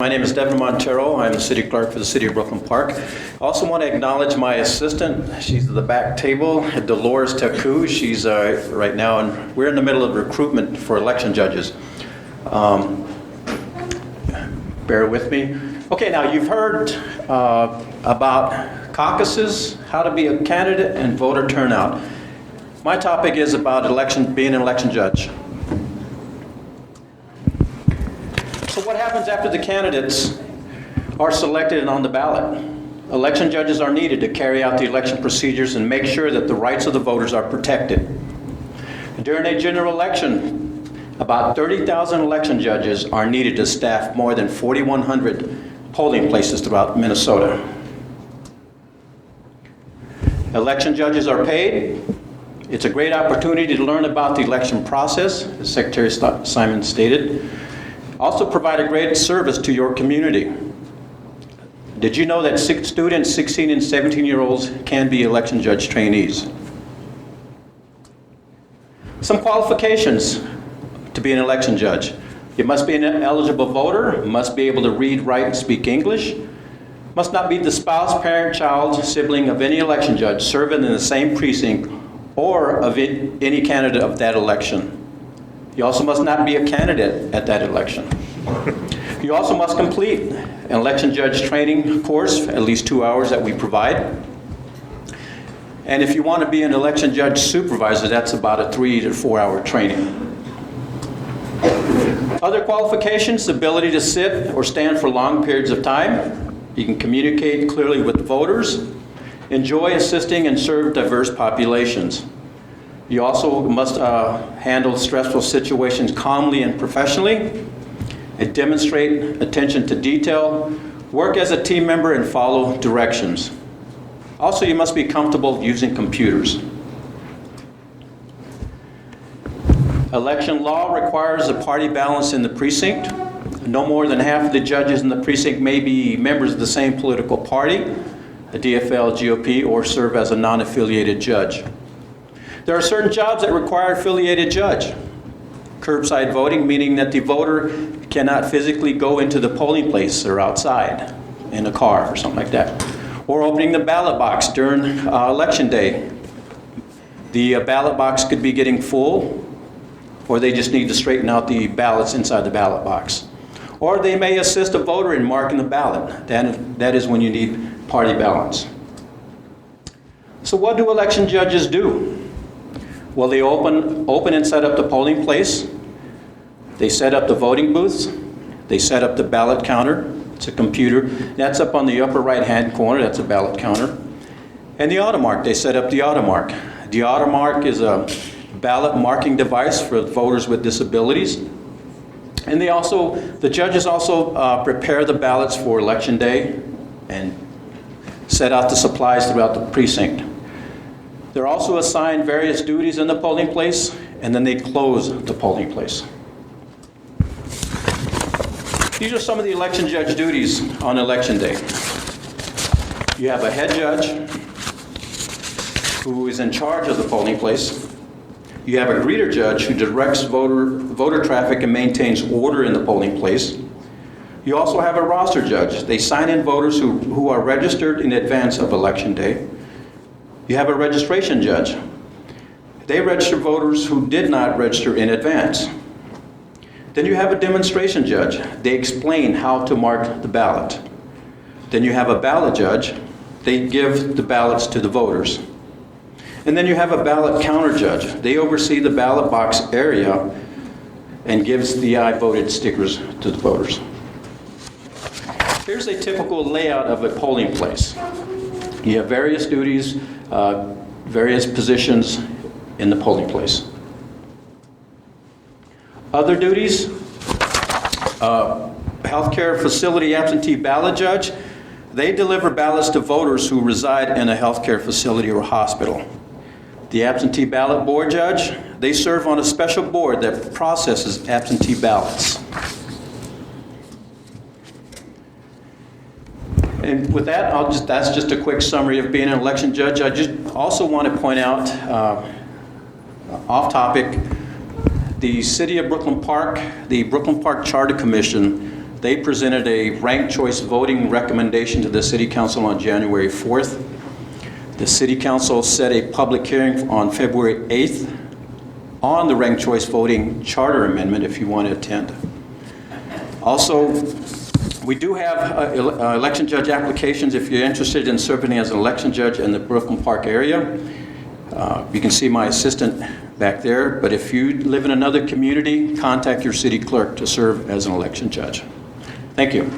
My name is Devin Montero. I'm the city clerk for the city of Brooklyn Park. I also want to acknowledge my assistant. She's at the back table, Dolores Taku. She's right now, and we're in the middle of recruitment for election judges. Bear with me. Okay, now you've heard about caucuses, how to be a candidate, and voter turnout. My topic is about being an election judge. So what happens after the candidates are selected and on the ballot? Election judges are needed to carry out the election procedures and make sure that the rights of the voters are protected. During a general election, about 30,000 election judges are needed to staff more than 4,100 polling places throughout Minnesota. Election judges are paid. It's a great opportunity to learn about the election process, as Secretary Simon stated. Also provide a great service to your community. Did you know that students 16 and 17-year-olds can be election judge trainees? Some qualifications to be an election judge. You must be an eligible voter, must be able to read, write, and speak English, must not be the spouse, parent, child, sibling of any election judge serving in the same precinct or of any candidate of that election. You also must not be a candidate at that election. You also must complete an election judge training course, at least 2 hours that we provide. And if you want to be an election judge supervisor, that's about a 3 to 4 hour training. Other qualifications: ability to sit or stand for long periods of time. You can communicate clearly with voters, enjoy assisting and serve diverse populations. You also must handle stressful situations calmly and professionally, and demonstrate attention to detail, work as a team member, and follow directions. Also, you must be comfortable using computers. Election law requires a party balance in the precinct. No more than half of the judges in the precinct may be members of the same political party, the DFL, GOP, or serve as a non-affiliated judge. There are certain jobs that require affiliated judge. Curbside voting, meaning that the voter cannot physically go into the polling place or outside in a car or something like that. Or opening the ballot box during election day. The ballot box could be getting full, or they just need to straighten out the ballots inside the ballot box. Or they may assist a voter in marking the ballot. That is when you need party balance. So what do election judges do? Well, they open and set up the polling place. They set up the voting booths. They set up the ballot counter. It's a computer. That's up on the upper right-hand corner. That's a ballot counter. And the automark. They set up the automark. The automark is a ballot marking device for voters with disabilities. And the judges also prepare the ballots for election day and set out the supplies throughout the precinct. They're also assigned various duties in the polling place, and then they close the polling place. These are some of the election judge duties on election day. You have a head judge who is in charge of the polling place. You have a greeter judge who directs voter traffic and maintains order in the polling place. You also have a roster judge. They sign in voters who are registered in advance of election day. You have a registration judge. They register voters who did not register in advance. Then you have a demonstration judge. They explain how to mark the ballot. Then you have a ballot judge. They give the ballots to the voters. And then you have a ballot counter judge. They oversee the ballot box area and gives the I voted stickers to the voters. Here's a typical layout of a polling place. You have various duties, various positions in the polling place. Other duties: healthcare facility absentee ballot judge. They deliver ballots to voters who reside in a healthcare facility or hospital. The absentee ballot board judge. They serve on a special board that processes absentee ballots. And with that, that's just a quick summary of being an election judge. I just also want to point out, off topic, the City of Brooklyn Park, the Brooklyn Park Charter Commission They presented a ranked choice voting recommendation to the City Council on January 4th. The City Council set a public hearing on February 8th on the ranked choice voting charter amendment if you want to attend. Also, we do have election judge applications if you're interested in serving as an election judge in the Brooklyn Park area. You can see my assistant back there, but if you live in another community, contact your city clerk to serve as an election judge. Thank you.